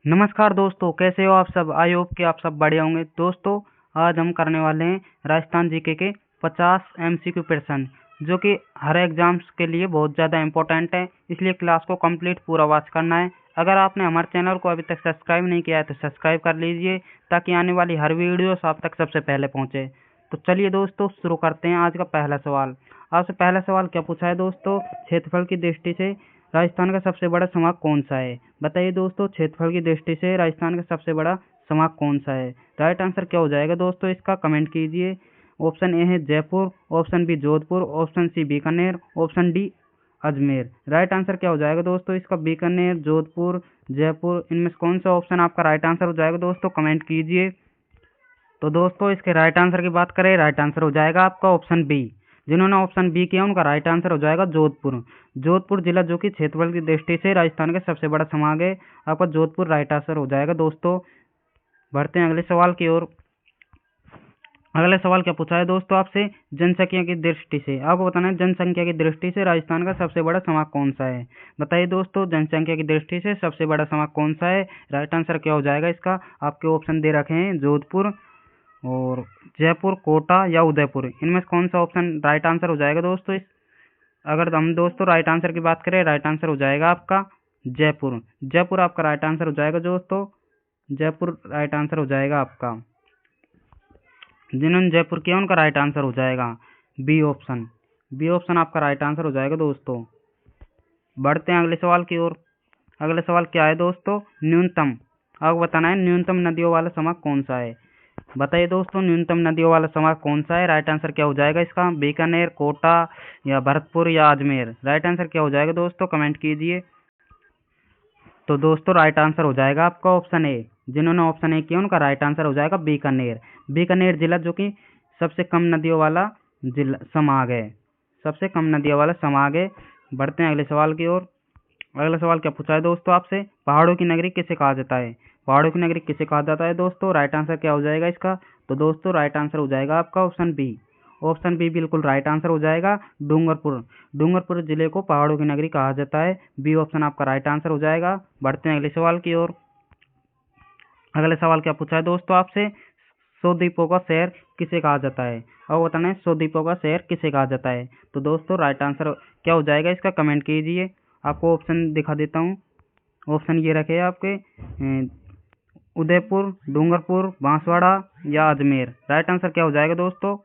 नमस्कार दोस्तों, कैसे हो आप सब। आई होप कि आप सब बढ़िया होंगे। दोस्तों, आज हम करने वाले हैं राजस्थान जीके के 50 एमसीक्यू प्रश्न, जो कि हर एग्जाम्स के लिए बहुत ज़्यादा इंपॉर्टेंट है। इसलिए क्लास को कंप्लीट पूरा वॉच करना है। अगर आपने हमारे चैनल को अभी तक सब्सक्राइब नहीं किया है तो सब्सक्राइब कर लीजिए, ताकि आने वाली हर वीडियोस आप तक सबसे पहले पहुँचे। तो चलिए दोस्तों, शुरू करते हैं आज का पहला सवाल। आपसे पहला सवाल क्या पूछा है दोस्तों? क्षेत्रफल की दृष्टि से राजस्थान का सबसे बड़ा संभाग कौन सा है? बताइए दोस्तों, क्षेत्रफल की दृष्टि से राजस्थान का सबसे बड़ा संभाग कौन सा है? राइट आंसर क्या हो जाएगा दोस्तों इसका? कमेंट कीजिए। ऑप्शन ए है Jaipur, option B Jodhpur, option C Bikaner, option D Ajmer. Right answer क्या हो जाएगा दोस्तों इसका? बीकानेर, जोधपुर, जयपुर, इनमें से कौन सा ऑप्शन आपका राइट आंसर हो जाएगा दोस्तों? कमेंट कीजिए। तो दोस्तों, इसके राइट आंसर की बात करें, राइट आंसर हो जाएगा आपका ऑप्शन बी। जिन्होंने ऑप्शन बी किया उनका राइट आंसर हो जाएगा जोधपुर। जोधपुर जिला, जो कि क्षेत्रफल की दृष्टि से राजस्थान का सबसे बड़ा संभाग है, आपका जोधपुर राइट आंसर हो जाएगा दोस्तों। बढ़ते हैं अगले सवाल की ओर। अगला सवाल क्या पूछा है दोस्तों आपसे? जनसंख्या की दृष्टि से आपको बताना है, जनसंख्या की दृष्टि से राजस्थान का सबसे बड़ा संभाग कौन सा है? बताइए दोस्तों, जनसंख्या की दृष्टि से सबसे बड़ा संभाग कौन सा है? राइट आंसर क्या हो जाएगा इसका? आपके ऑप्शन दे रखे हैं जोधपुर और जयपुर, कोटा या उदयपुर। इनमें से कौन सा ऑप्शन राइट आंसर हो जाएगा दोस्तों? अगर हम दोस्तों राइट आंसर की बात करें, राइट आंसर हो जाएगा आपका जयपुर। जयपुर आपका राइट आंसर हो जाएगा दोस्तों। जयपुर राइट आंसर हो जाएगा आपका। जिन्होंने जयपुर किया उनका राइट आंसर हो जाएगा बी ऑप्शन। बी ऑप्शन आपका राइट आंसर हो जाएगा दोस्तों। बढ़ते हैं अगले सवाल की ओर। अगला सवाल क्या है दोस्तों? न्यूनतम, आपको बताना है न्यूनतम नदियों वाला संभाग कौन सा है? बताइए दोस्तों, न्यूनतम नदियों वाला संभाग कौन सा है? राइट आंसर क्या हो जाएगा इसका? बीकानेर, कोटा या भरतपुर या अजमेर। राइट आंसर क्या हो जाएगा दोस्तों? कमेंट कीजिए। तो दोस्तों, राइट आंसर हो जाएगा आपका ऑप्शन ए। जिन्होंने ऑप्शन ए किया उनका राइट आंसर हो जाएगा बीकानेर। बीकानेर जिला, जो कि सबसे कम नदियों वाला जिला संभाग है, सबसे कम नदियों वाला संभाग है। बढ़ते हैं अगले सवाल की ओर। अगला सवाल क्या पूछा है दोस्तों आपसे? पहाड़ों की नगरी किसे कहा जाता है? पहाड़ों की नगरी किसे कहा जाता है दोस्तों? राइट आंसर क्या हो जाएगा इसका? तो दोस्तों, राइट आंसर हो जाएगा आपका ऑप्शन बी। ऑप्शन बी बिल्कुल राइट आंसर हो जाएगा, डूंगरपुर। डूंगरपुर जिले को पहाड़ों की नगरी कहा जाता है। बी ऑप्शन आपका राइट आंसर हो जाएगा। बढ़ते हैं अगले सवाल की ओर। अगले सवाल क्या पूछा है दोस्तों आपसे? सौ द्वीपों का शहर किसे कहा जाता है? और बताना है, सौ द्वीपों का शहर किसे कहा जाता है? तो दोस्तों, राइट आंसर क्या हो जाएगा इसका? कमेंट कीजिए। आपको ऑप्शन दिखा देता हूँ। ऑप्शन ये रखे आपके उदयपुर, डूंगरपुर, बांसवाड़ा या अजमेर। राइट आंसर क्या हो जाएगा दोस्तों?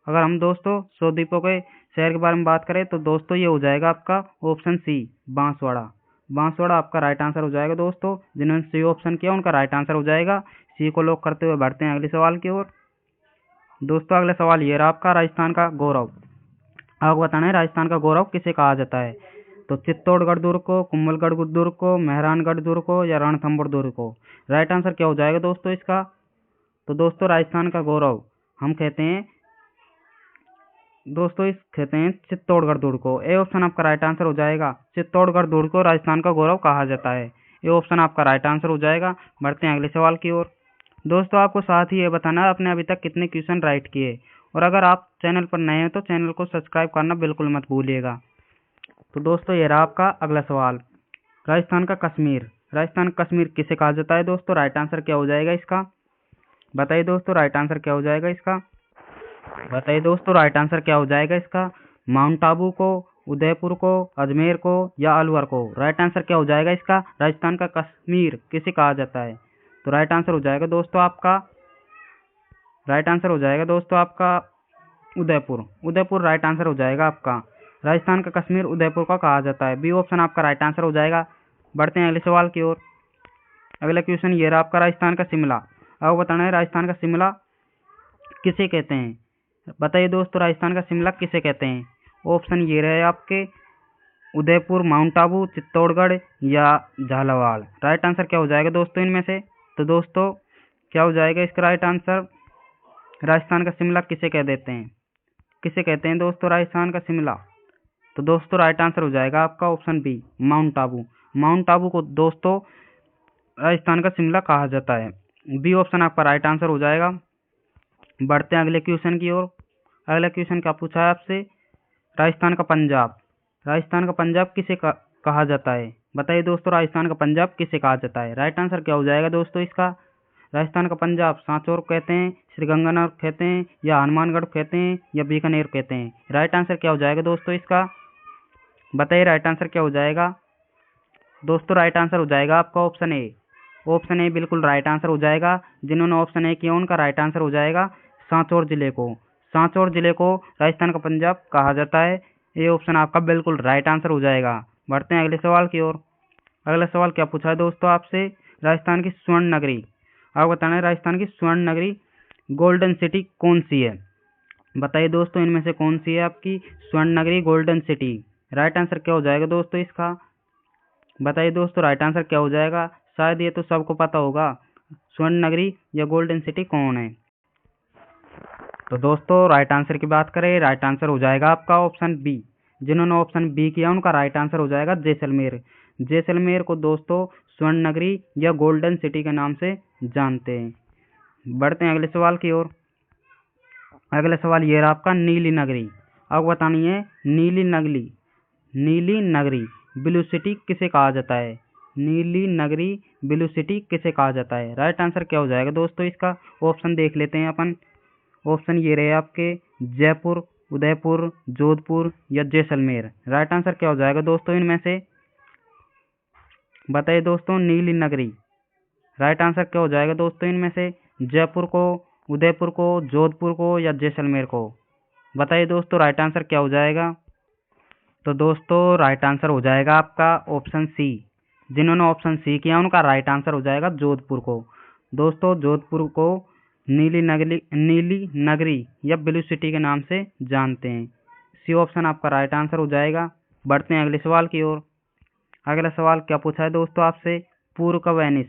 अगर हम दोस्तों सौ द्वीपों के शहर के बारे में बात करें तो दोस्तों ये हो जाएगा आपका ऑप्शन सी, बांसवाड़ा। बांसवाड़ा आपका राइट आंसर हो जाएगा दोस्तों। जिन्होंने सी ऑप्शन किया उनका राइट आंसर हो जाएगा। सी को लॉक करते हुए बढ़ते हैं अगले सवाल की ओर। दोस्तों, अगला सवाल ये रहा आपका, राजस्थान का गौरव। आपको बताना है राजस्थान का गौरव किसे कहा जाता है? तो चित्तौड़गढ़ दुर्ग को, कुंभलगढ़ दुर्ग को, मेहरानगढ़ दुर्ग को या रणथंभौर दुर्ग को। राइट आंसर क्या हो जाएगा दोस्तों इसका? तो दोस्तों, राजस्थान का गौरव हम कहते हैं दोस्तों, इस कहते हैं चित्तौड़गढ़ दुर्ग को। ए ऑप्शन आपका राइट आंसर हो जाएगा। चित्तौड़गढ़ दुर्ग को राजस्थान का गौरव कहा जाता है। ये ऑप्शन आपका राइट आंसर हो जाएगा। बढ़ते हैं अगले सवाल की ओर। दोस्तों, आपको साथ ही ये बताना है आपने अभी तक कितने क्वेश्चन राइट किए, और अगर आप चैनल पर नए हैं तो चैनल को सब्सक्राइब करना बिल्कुल मत भूलिएगा। तो दोस्तों, ये रहा आपका अगला सवाल। राजस्थान का कश्मीर, राजस्थान का कश्मीर किसे कहा जाता है दोस्तों? राइट आंसर क्या हो जाएगा इसका? बताइए दोस्तों, राइट आंसर क्या हो जाएगा इसका? बताइए दोस्तों, राइट आंसर क्या हो जाएगा इसका? माउंट आबू को, उदयपुर को, अजमेर को या अलवर को। राइट आंसर क्या हो जाएगा इसका? राजस्थान का कश्मीर किसे कहा जाता है? तो राइट आंसर हो जाएगा दोस्तों आपका, राइट आंसर हो जाएगा दोस्तों आपका उदयपुर। उदयपुर राइट आंसर हो जाएगा आपका। राजस्थान का कश्मीर उदयपुर का कहा जाता है। बी ऑप्शन आपका राइट आंसर हो जाएगा। बढ़ते हैं अगले सवाल की ओर। अगला क्वेश्चन ये रहा आपका, राजस्थान का शिमला। आपको बताना है राजस्थान का शिमला किसे कहते हैं? बताइए दोस्तों, राजस्थान का शिमला किसे कहते हैं? ऑप्शन ये रहे आपके उदयपुर, माउंट आबू, चित्तौड़गढ़ या झालावाड़। राइट आंसर क्या हो जाएगा दोस्तों इनमें से? तो दोस्तों, क्या हो जाएगा इसका राइट आंसर? राजस्थान का शिमला किसे कह देते हैं? किसे कहते हैं दोस्तों राजस्थान का शिमला? तो दोस्तों, राइट आंसर हो जाएगा आपका option B, Mount Abu. Mount Abu को दोस्तों राजस्थान का शिमला कहा जाता है। बी ऑप्शन आपका राइट आंसर हो जाएगा। बढ़ते हैं अगले क्वेश्चन की ओर। अगला क्वेश्चन क्या पूछा है आपसे? राजस्थान का पंजाब। राजस्थान का पंजाब किसे कहा जाता है? बताइए दोस्तों, राजस्थान का पंजाब किसे कहा जाता है? राइट आंसर क्या हो जाएगा दोस्तों इसका? राजस्थान का पंजाब सांचौर कहते हैं, श्रीगंगानगर कहते हैं, या हनुमानगढ़ कहते हैं, या बीकानेर कहते हैं। राइट आंसर क्या हो जाएगा दोस्तों इसका? बताइए राइट आंसर क्या हो जाएगा दोस्तों? राइट आंसर हो जाएगा आपका ऑप्शन ए। ऑप्शन ए बिल्कुल राइट आंसर हो जाएगा। जिन्होंने ऑप्शन ए किया उनका राइट आंसर हो जाएगा सांचौर जिले को। सांचौर जिले को राजस्थान का पंजाब कहा जाता है। ये ऑप्शन आपका बिल्कुल राइट आंसर हो जाएगा। बढ़ते हैं अगले सवाल की ओर। अगला सवाल क्या पूछा है दोस्तों आपसे? राजस्थान की स्वर्ण नगरी, आप बताना है राजस्थान की स्वर्ण नगरी गोल्डन सिटी कौन सी है? बताइए दोस्तों, इनमें से कौन सी है आपकी स्वर्ण नगरी गोल्डन सिटी? राइट आंसर क्या हो जाएगा दोस्तों इसका? बताइए दोस्तों, राइट आंसर क्या हो जाएगा? शायद ये तो सबको पता होगा, स्वर्ण नगरी या गोल्डन सिटी कौन है। तो दोस्तों राइट आंसर की बात करें, राइट आंसर हो जाएगा आपका ऑप्शन बी। जिन्होंने ऑप्शन बी किया उनका राइट आंसर हो जाएगा जैसलमेर। जैसलमेर को दोस्तों स्वर्ण नगरी या गोल्डन सिटी के नाम से जानते हैं। बढ़ते हैं अगले सवाल की ओर। अगला सवाल ये रहा आपका नीली नगरी। अब बतानी है नीली नगरी ब्लू सिटी किसे कहा जाता है? नीली नगरी ब्लू सिटी किसे कहा जाता है? राइट आंसर क्या हो जाएगा दोस्तों इसका? ऑप्शन देख लेते हैं अपन। ऑप्शन ये रहे आपके जयपुर, उदयपुर, जोधपुर या जैसलमेर। राइट आंसर क्या हो जाएगा दोस्तों इनमें से? बताइए दोस्तों, नीली नगरी राइट आंसर क्या हो जाएगा दोस्तों इनमें से? जयपुर को, उदयपुर को, जोधपुर को या जैसलमेर को? बताइए दोस्तों, राइट आंसर क्या हो जाएगा? तो दोस्तों राइट आंसर हो जाएगा आपका ऑप्शन सी। जिन्होंने ऑप्शन सी किया उनका राइट आंसर हो जाएगा जोधपुर को। दोस्तों जोधपुर को नीली नगरी या ब्लू सिटी के नाम से जानते हैं। सी ऑप्शन आपका राइट आंसर हो जाएगा। बढ़ते हैं अगले सवाल की ओर। अगला सवाल क्या पूछा है दोस्तों आपसे? पूर्व का वेनिस।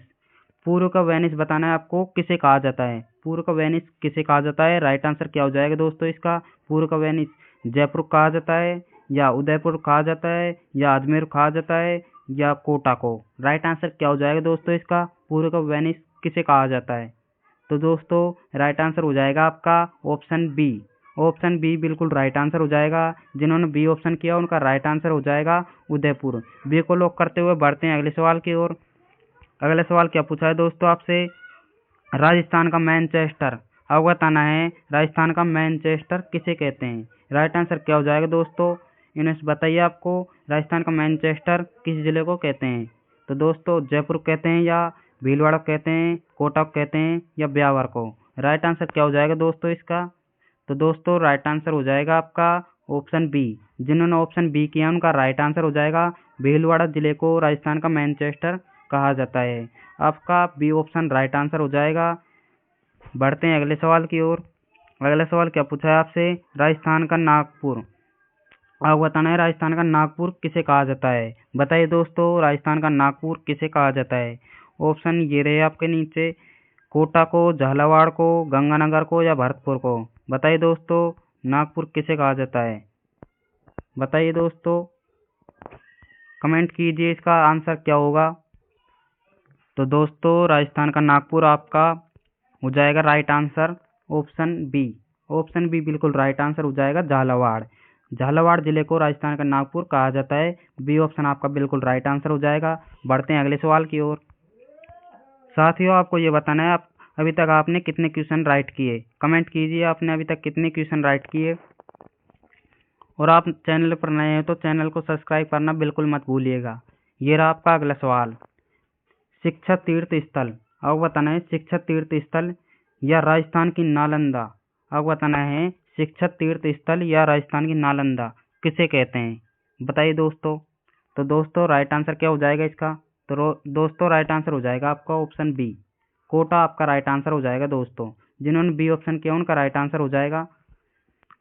पूर्व का वेनिस बताना है आपको किसे कहा जाता है? पूर्व का वेनिस किसे कहा जाता है? राइट आंसर क्या हो जाएगा दोस्तों इसका? पूर्व का वेनिस जयपुर कहा जाता है, या उदयपुर कहा जाता है, या अजमेर कहा जाता है, या कोटा को? राइट आंसर क्या हो जाएगा दोस्तों इसका? पूर्व का वेनिस किसे कहा जाता है? तो दोस्तों राइट आंसर हो जाएगा आपका ऑप्शन बी। ऑप्शन बी बिल्कुल राइट आंसर हो जाएगा। जिन्होंने बी ऑप्शन किया उनका राइट आंसर हो जाएगा उदयपुर। बी को लॉक करते हुए बढ़ते हैं अगले सवाल की ओर। अगला सवाल क्या पूछा है दोस्तों आपसे? राजस्थान का मैनचेस्टर। अब बताना है राजस्थान का मैनचेस्टर किसे कहते हैं? राइट आंसर क्या हो जाएगा दोस्तों? इन्हें बताइए आपको राजस्थान का मैनचेस्टर किस जिले को कहते हैं? तो दोस्तों जयपुर कहते हैं, या भीलवाड़ा कहते हैं, कोटा कहते हैं, या ब्यावर को? राइट आंसर क्या हो जाएगा दोस्तों इसका? तो दोस्तों राइट आंसर हो जाएगा आपका ऑप्शन बी। जिन्होंने ऑप्शन बी किया उनका राइट आंसर हो जाएगा भीलवाड़ा जिले को राजस्थान का मैनचेस्टर कहा जाता है। आपका बी ऑप्शन राइट आंसर हो जाएगा। बढ़ते हैं अगले सवाल की ओर। अगला सवाल क्या पूछा है आपसे? राजस्थान का नागपुर। अब बताना है राजस्थान का नागपुर किसे कहा जाता है? बताइए दोस्तों, राजस्थान का नागपुर किसे कहा जाता है? ऑप्शन ये रहे आपके नीचे, कोटा को, झालावाड़ को, गंगानगर को, या भरतपुर को? बताइए दोस्तों, नागपुर किसे कहा जाता है? बताइए दोस्तों, कमेंट कीजिए इसका आंसर क्या होगा। तो दोस्तों राजस्थान का नागपुर आपका हो जाएगा right answer option B. Option B बिल्कुल राइट आंसर हो जाएगा झालावाड़। झालावाड़ जिले को राजस्थान का नागपुर कहा जाता है। बी ऑप्शन आपका बिल्कुल राइट आंसर हो जाएगा। बढ़ते हैं अगले सवाल की ओर। साथियों आपको ये बताना है आप अभी तक आपने कितने क्वेश्चन राइट किए। कमेंट कीजिए आपने अभी तक कितने क्वेश्चन राइट किए। और आप चैनल पर नए हैं तो चैनल को सब्सक्राइब करना बिल्कुल मत भूलिएगा। ये रहा आपका अगला सवाल, शिक्षा तीर्थ स्थल। अब बताना है शिक्षा तीर्थ स्थल या राजस्थान की नालंदा। अब बताना है शिक्षा तीर्थ स्थल या राजस्थान की नालंदा किसे कहते हैं? बताइए दोस्तों। तो दोस्तों राइट आंसर क्या हो जाएगा इसका? तो दोस्तों राइट आंसर हो जाएगा आपका ऑप्शन बी, कोटा आपका राइट आंसर हो जाएगा दोस्तों। जिन्होंने बी ऑप्शन किया उनका राइट आंसर हो जाएगा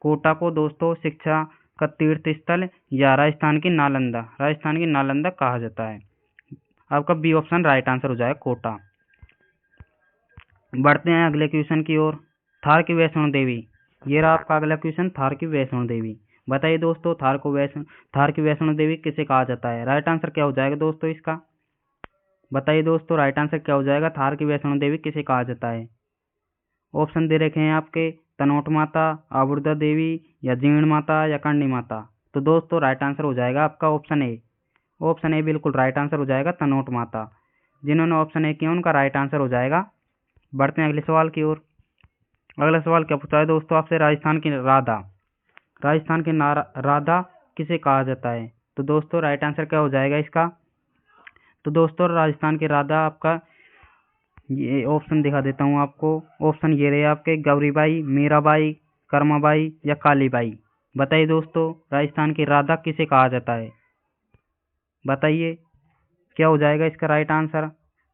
कोटा को दोस्तों शिक्षा का तीर्थ स्थल या राजस्थान की नालंदा कहा जाता है। आपका बी ऑप्शन राइट आंसर हो जाएगा कोटा। बढ़ते हैं अगले क्वेश्चन की ओर। थार की वैष्णो देवी। ये रहा आपका अगला क्वेश्चन, थार की वैष्णो देवी। बताइए दोस्तों, थार की वैष्णो देवी किसे कहा जाता है? राइट आंसर क्या हो जाएगा दोस्तों इसका? बताइए दोस्तों, राइट आंसर क्या हो जाएगा? थार की वैष्णो देवी किसे कहा जाता है? ऑप्शन दे रखे हैं आपके, तनोट माता, आबुर्दा देवी, या जीर्ण माता, या करणी माता। तो दोस्तों राइट आंसर हो जाएगा आपका ऑप्शन ए। ऑप्शन ए बिल्कुल राइट आंसर हो जाएगा तनोट माता। जिन्होंने ऑप्शन ए किया उनका राइट आंसर हो जाएगा। बढ़ते हैं अगले सवाल की ओर। अगला सवाल क्या पूछा है दोस्तों आपसे, राजस्थान की राधा। राजस्थान की राधा किसे कहा जाता है? तो दोस्तों राइट आंसर क्या हो जाएगा इसका? तो दोस्तों राजस्थान की राधा आपका, ये ऑप्शन दिखा देता हूँ आपको। ऑप्शन ये रहे आपके, गौरीबाई, मीराबाई, कर्माबाई या कालीबाई। बताइए दोस्तों राजस्थान की राधा किसे कहा जाता है? बताइए क्या हो जाएगा इसका राइट आंसर?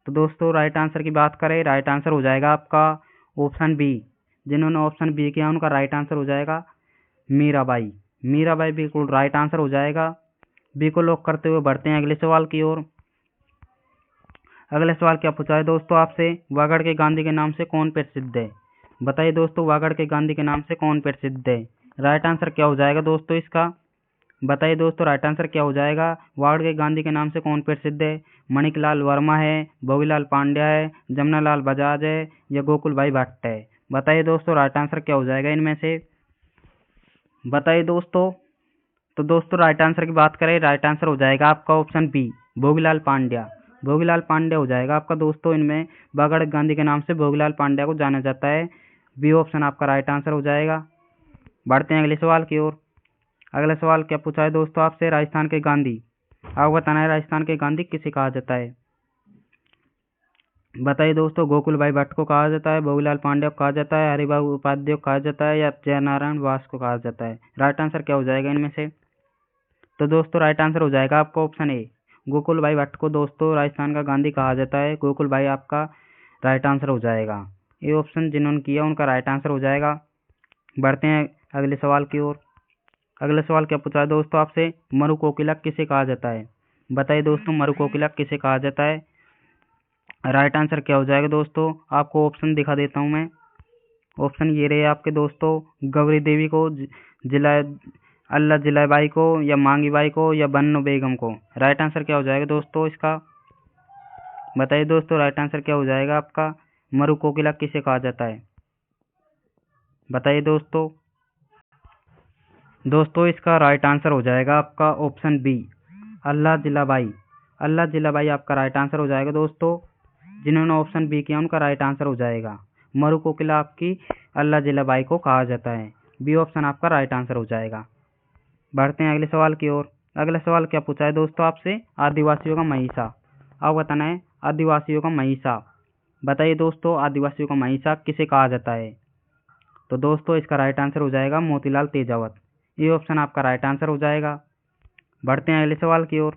तो दोस्तों राइट आंसर की बात करें, राइट आंसर हो जाएगा आपका ऑप्शन बी। जिन्होंने ऑप्शन बी किया उनका राइट आंसर हो जाएगा मीराबाई। मीराबाई बिल्कुल राइट आंसर हो जाएगा। बी को लॉक करते हुए बढ़ते हैं अगले सवाल की ओर। अगला सवाल क्या पूछा है दोस्तों आपसे, वागड़ के गांधी के नाम से कौन प्रसिद्ध है? बताइए दोस्तों वागड़ के गांधी के नाम से कौन प्रसिद्ध है? राइट आंसर क्या हो जाएगा दोस्तों इसका? बताइए दोस्तों राइट आंसर क्या हो जाएगा? वागड़ के गांधी के नाम से कौन प्रसिद्ध है? मणिकलाल वर्मा है, भोगीलाल पांड्या है, जमनालाल बजाज है या गोकुल भाई भट्ट है? बताइए दोस्तों राइट आंसर क्या हो जाएगा इनमें से? बताइए दोस्तों। तो दोस्तों राइट आंसर की बात करें, राइट आंसर हो जाएगा आपका ऑप्शन बी, भोगीलाल पांड्या। भोगीलाल पांड्या हो जाएगा आपका दोस्तों। इनमें वागड़ गांधी के नाम से भोगीलाल पांड्या को जाना जाता है। बी ऑप्शन आपका राइट आंसर हो जाएगा। बढ़ते हैं अगले सवाल की ओर। अगला सवाल क्या पूछा है दोस्तों आपसे, राजस्थान के गांधी। आपको बताना है राजस्थान के गांधी किसे कहा जाता है? बताइए दोस्तों, गोकुल भाई भट्ट को कहा जाता है, भोगीलाल पांड्या को कहा जाता है, हरिबाबू उपाध्याय को कहा जाता है या जयनारायण व्यास को कहा जाता है? राइट आंसर क्या हो जाएगा इनमें से? तो दोस्तों राइट आंसर हो जाएगा आपका ऑप्शन ए, गोकुल भाई भट्ट को दोस्तों राजस्थान का गांधी कहा जाता है। गोकुल भाई आपका राइट आंसर हो जाएगा। ये ऑप्शन जिन्होंने किया उनका राइट आंसर हो जाएगा। बढ़ते हैं अगले सवाल की ओर। अगला सवाल क्या पूछा है दोस्तों आपसे, मरु कोकिला किसे कहा जाता है? बताइए दोस्तों मरु कोकिला किसे कहा जाता है? राइट आंसर क्या हो जाएगा दोस्तों? आपको ऑप्शन दिखा देता हूँ मैं। ऑप्शन ये रहे आपके दोस्तों, गौरी देवी को, जिला अल्लाह जिलाबाई को या मांगी बाई को या बन्नो बेगम को? राइट आंसर क्या हो जाएगा दोस्तों इसका? बताइए दोस्तों राइट आंसर क्या हो जाएगा आपका? मरु कोकिला किसे कहा जाता है? बताइए दोस्तों। दोस्तों इसका राइट आंसर हो जाएगा आपका ऑप्शन बी, अल्लाह जिलाबाई। अल्लाह जिलाबाई आपका राइट आंसर हो जाएगा दोस्तों। जिन्होंने ऑप्शन बी किया उनका राइट आंसर हो जाएगा। मरु कोकिला आपकी अल्लाह जिलाबाई को कहा जाता है। बी ऑप्शन आपका राइट आंसर हो जाएगा। बढ़ते हैं अगले सवाल की ओर। अगला सवाल क्या पूछा है दोस्तों आपसे, आदिवासियों का महिषा। आप बताना है आदिवासियों का महिषा। बताइए दोस्तों आदिवासियों का महिषा किसे कहा जाता है? तो दोस्तों इसका राइट आंसर हो जाएगा मोतीलाल तेजावत। ये ऑप्शन आपका राइट आंसर हो जाएगा। बढ़ते हैं अगले सवाल की ओर।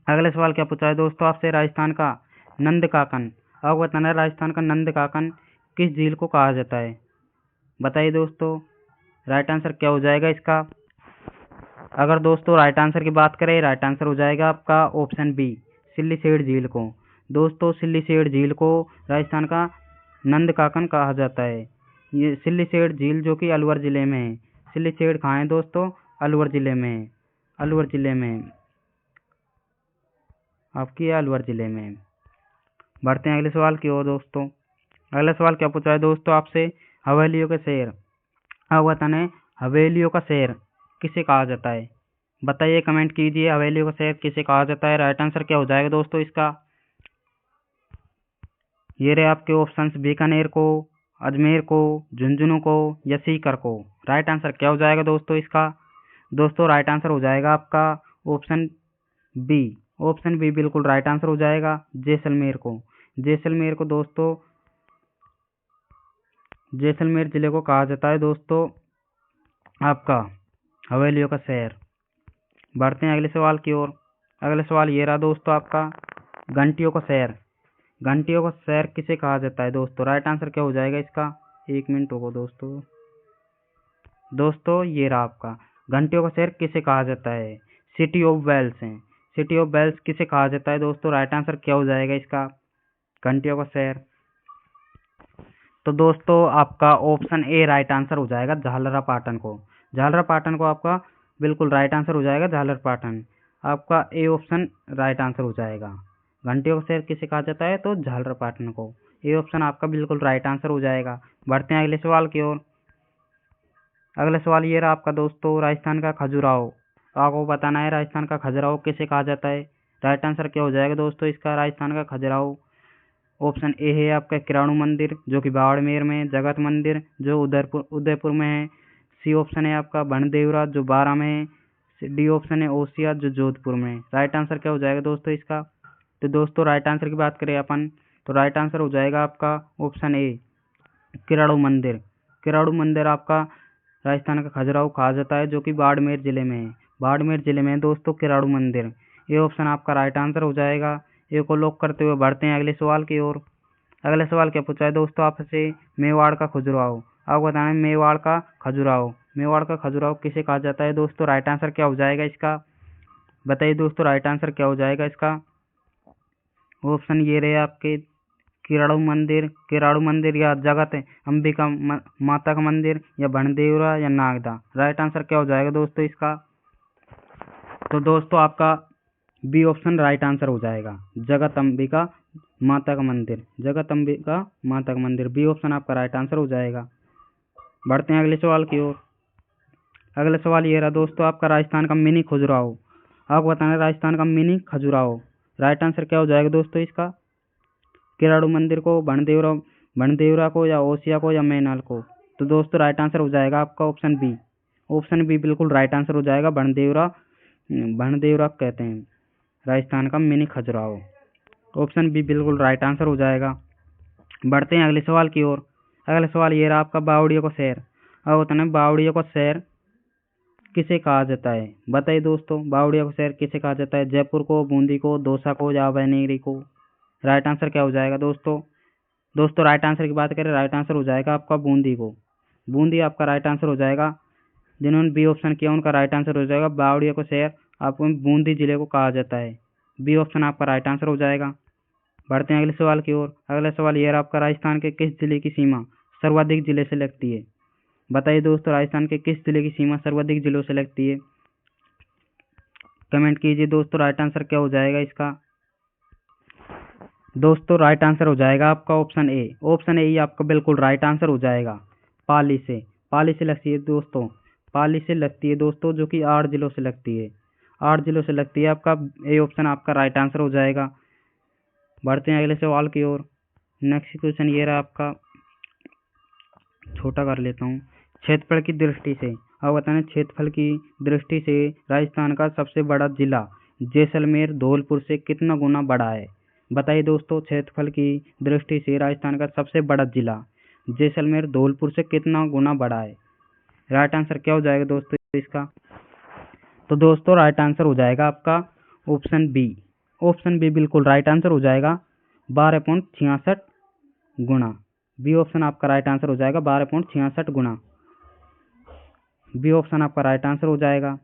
अगला सवाल क्या पूछा है दोस्तों आपसे, राजस्थान का नंद काकन। आपको बताना है राजस्थान का नंद काकन किस झील को कहा जाता है? बताइए दोस्तों राइट आंसर क्या हो जाएगा इसका? अगर दोस्तों राइट आंसर की बात करें, राइट आंसर हो जाएगा आपका ऑप्शन बी, सिल्लीसेठ झील को। दोस्तों सिल्लीसेठ झील को राजस्थान का नंद काकन कहा जाता है। ये सिल्लीसेठ झील जो कि अलवर जिले में है। सिल्लीसेठ कहाँ है दोस्तों? अलवर जिले में है। अलवर जिले में आपकी अलवर जिले में। बढ़ते हैं अगले सवाल की ओर दोस्तों। अगला सवाल क्या पूछा है दोस्तों आपसे, हवेलियों का शहर। आप बताना है हवेलियों का शहर किसे कहा जाता है? बताइए कमेंट कीजिए, हवेलियों का शहर किसे कहा जाता है? राइट आंसर क्या हो जाएगा दोस्तों इसका? ये रहे आपके ऑप्शंस, बीकानेर को, अजमेर को, झुंझुनू को या सीकर को। राइट आंसर क्या हो जाएगा दोस्तों इसका? दोस्तों राइट आंसर हो जाएगा आपका ऑप्शन बी। ऑप्शन बी बिल्कुल राइट आंसर हो जाएगा, जैसलमेर को। जैसलमेर को दोस्तों, जैसलमेर जिले को कहा जाता है दोस्तों आपका हवेलियों का शहर। बढ़ते हैं अगले सवाल की ओर। अगला सवाल ये रहा दोस्तों आपका, घंटियों का शहर। घंटियों का शहर किसे कहा जाता है दोस्तों? राइट आंसर क्या हो जाएगा इसका? एक मिनट रुको दोस्तों। दोस्तों ये रहा आपका, घंटियों का शहर किसे कहा जाता है? सिटी ऑफ वेल्स है। सिटी ऑफ वेल्स किसे कहा जाता है दोस्तों? राइट आंसर क्या हो जाएगा इसका? घंटियों का शहर। तो दोस्तों आपका ऑप्शन ए राइट आंसर हो जाएगा, झालरापाटन को। झालरापाटन को आपका बिल्कुल राइट आंसर हो जाएगा, झालरापाटन। आपका ए ऑप्शन राइट आंसर हो जाएगा। घंटियों का शहर किसे कहा जाता है? तो झालरापाटन को। ए ऑप्शन आपका बिल्कुल राइट आंसर हो जाएगा। बढ़ते हैं अगले सवाल की ओर। अगला सवाल ये रहा आपका दोस्तों, राजस्थान का खजुराहो। आपको बताना है राजस्थान का खजुराहो किसे कहा जाता है। राइट आंसर क्या हो जाएगा दोस्तों इसका, राजस्थान का खजुराहो। ऑप्शन ए है आपका किराणु मंदिर जो कि बाड़मेर में है, जगत मंदिर जो उदयपुर में है, सी ऑप्शन है आपका बनदेवरा जो बारां में है, डी ऑप्शन है ओसिया जो जोधपुर में है। राइट आंसर क्या हो जाएगा दोस्तों इसका। तो दोस्तों राइट आंसर की बात करें अपन तो राइट आंसर हो जाएगा आपका ऑप्शन ए किराणु मंदिर। किराणु मंदिर आपका राजस्थान का खजुराहो कहा जाता है जो कि बाड़मेर जिले में है। बाड़मेर जिले में है दोस्तों किराणु मंदिर। ये ऑप्शन आपका राइट आंसर हो जाएगा। ए को लॉक करते हुए बढ़ते हैं अगले सवाल की ओर। अगला सवाल क्या पूछा है दोस्तों आपसे, मेवाड़ का खजुराहो। आपको बताना है मेवाड़ का खजुराहो। मेवाड़ का खजुराहो किसे कहा जाता है दोस्तों, राइट आंसर क्या हो जाएगा इसका, बताइए दोस्तों राइट आंसर क्या हो जाएगा इसका। ऑप्शन ये रहे आपके किराणु मंदिर या जगत अंबिका माता का मंदिर या बनदेवरा या नागदा। राइट आंसर क्या हो जाएगा दोस्तों इसका। तो दोस्तों आपका बी ऑप्शन राइट आंसर हो जाएगा, जगत अंबिका माता का मंदिर। जगत अंबिका माता का मंदिर बी ऑप्शन आपका राइट आंसर हो जाएगा। बढ़ते हैं अगले सवाल की ओर। अगला सवाल ये रहा दोस्तों आपका, राजस्थान का मिनी खजुराहो। आपको बताना है राजस्थान का मिनी खजुराहो। राइट आंसर क्या हो जाएगा दोस्तों इसका, किराणु मंदिर को, बनदेवरा को या ओसिया को या मैनाल को। तो दोस्तों राइट आंसर हो जाएगा आपका ऑप्शन बी। ऑप्शन बी बिल्कुल राइट आंसर हो जाएगा। बनदेवरा कहते हैं राजस्थान का मिनी खजुराहो। ऑप्शन बी बिल्कुल राइट आंसर हो जाएगा। बढ़ते हैं अगले सवाल की ओर। अगला सवाल ये रहा आपका, बावड़ियों का शहर। अब बताना बावड़ियों का शहर किसे कहा जाता है। बताइए दोस्तों बावड़ियों का शहर किसे कहा जाता है, जयपुर को, बूंदी को, दौसा को या बनेरी को। राइट आंसर क्या हो जाएगा दोस्तों राइट आंसर की बात करें, राइट आंसर हो जाएगा आपका बूंदी को। बूंदी आपका राइट आंसर हो जाएगा। जिन्होंने बी ऑप्शन किया उनका राइट आंसर हो जाएगा, बावड़ियों का शहर आपको बूंदी जिले को कहा जाता है। बी ऑप्शन आपका राइट आंसर हो जाएगा। बढ़ते हैं अगले सवाल की ओर। अगला सवाल यह आपका, राजस्थान के किस जिले की सीमा सर्वाधिक जिले से लगती है। बताइए दोस्तों राजस्थान के किस जिले की सीमा सर्वाधिक जिलों से लगती है। कमेंट कीजिए दोस्तों राइट आंसर क्या हो जाएगा इसका। दोस्तों राइट आंसर हो जाएगा आपका ऑप्शन ए। ऑप्शन ए आपका बिल्कुल राइट आंसर हो जाएगा। पाली से लगती है दोस्तों, पाली से लगती है दोस्तों जो कि 8 जिलों से लगती है। 8 जिलों से लगती है, आपका ए ऑप्शन आपका राइट आंसर हो जाएगा। बढ़ते हैं अगले सवाल की ओर। नेक्स्ट क्वेश्चन ये रहा आपका, छोटा कर लेता हूँ। क्षेत्रफल की दृष्टि से अब बताना, क्षेत्रफल की दृष्टि से राजस्थान का सबसे बड़ा जिला जैसलमेर धौलपुर से कितना गुना बड़ा है। बताइए दोस्तों क्षेत्रफल की दृष्टि से राजस्थान का सबसे बड़ा जिला जैसलमेर धौलपुर से कितना गुना बड़ा है। राइट आंसर क्या हो जाएगा दोस्तों इसका। तो दोस्तों राइट आंसर हो जाएगा आपका ऑप्शन बी। ऑप्शन बी बिल्कुल राइट आंसर हो जाएगा, 12.66 गुना। बी ऑप्शन आपका राइट आंसर हो जाएगा, 12.66 गुना। बी ऑप्शन आपका राइट आंसर हो जाएगा।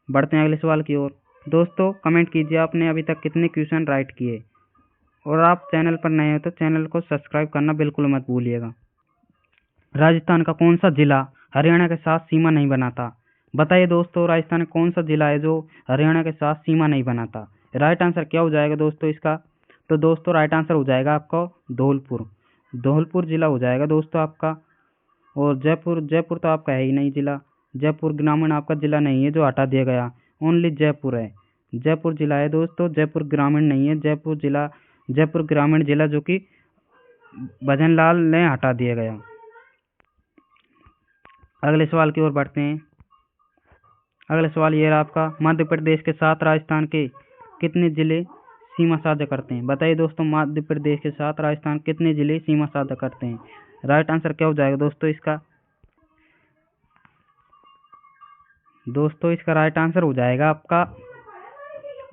बढ़ते हैं अगले सवाल की ओर। दोस्तों कमेंट कीजिए आपने अभी तक कितने क्वेश्चन राइट किए, और आप चैनल पर नए हो तो चैनल को सब्सक्राइब करना बिल्कुल मत भूलिएगा। राजस्थान का कौन सा जिला हरियाणा के साथ सीमा नहीं बनाता। बताइए दोस्तों राजस्थान का कौन सा जिला है जो हरियाणा के साथ सीमा नहीं बनाता। राइट आंसर क्या हो जाएगा दोस्तों इसका। तो दोस्तों राइट आंसर हो जाएगा आपका धौलपुर जिला हो जाएगा दोस्तों आपका। और जयपुर तो आपका है ही नहीं जिला। जयपुर ग्रामीण आपका जिला नहीं है जो हटा दिया गया, ओनली जयपुर है। जयपुर जिला है दोस्तों, जयपुर ग्रामीण नहीं है। जयपुर ग्रामीण जिला जो कि भजन लाल ने हटा दिया गया। अगले सवाल की ओर बढ़ते हैं। अगला सवाल ये रहा आपका, मध्य प्रदेश के साथ राजस्थान के कितने जिले सीमा साझा करते हैं। बताइए दोस्तों मध्य प्रदेश के साथ राजस्थान कितने जिले सीमा साझा करते हैं। राइट आंसर क्या हो जाएगा दोस्तों इसका। दोस्तों इसका राइट आंसर हो जाएगा आपका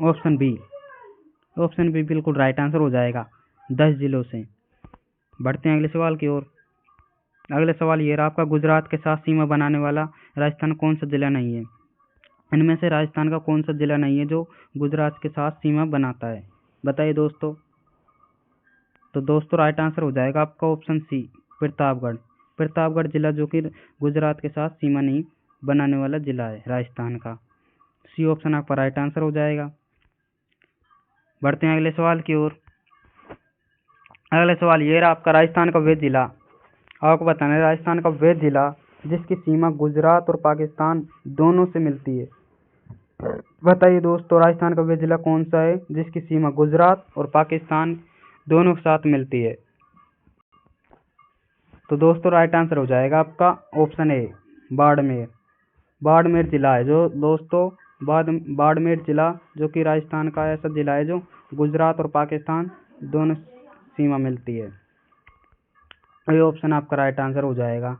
ऑप्शन बी। ऑप्शन बी बिल्कुल राइट आंसर हो जाएगा, 10 जिलों से। बढ़ते हैं अगले सवाल की ओर। अगला सवाल ये रहा आपका, गुजरात के साथ सीमा बनाने वाला राजस्थान कौन सा जिला नहीं है। इनमें से राजस्थान का कौन सा जिला नहीं है जो गुजरात के साथ सीमा बनाता है। बताइए दोस्तों। तो दोस्तों राइट आंसर हो जाएगा आपका ऑप्शन सी, प्रतापगढ़ जिला जो कि गुजरात के साथ सीमा नहीं बनाने वाला जिला है राजस्थान का। सी ऑप्शन आपका राइट आंसर हो जाएगा। बढ़ते हैं अगले सवाल की ओर। अगला सवाल ये रहा आपका, राजस्थान का वह जिला। आपको बताना है राजस्थान का वह जिला जिसकी सीमा गुजरात और पाकिस्तान दोनों से मिलती है। बताइए दोस्तों, राजस्थान का वह जिला कौन सा है जिसकी सीमा गुजरात और पाकिस्तान दोनों के साथ मिलती है? तो दोस्तों राइट आंसर हो जाएगा आपका ऑप्शन ए, बाड़मेर। बाड़मेर जिला है जो दोस्तों, बाड़मेर जिला जो कि राजस्थान का ऐसा जिला है जो गुजरात और पाकिस्तान दोनों सीमा मिलती है। ये ऑप्शन आपका राइट आंसर हो जाएगा।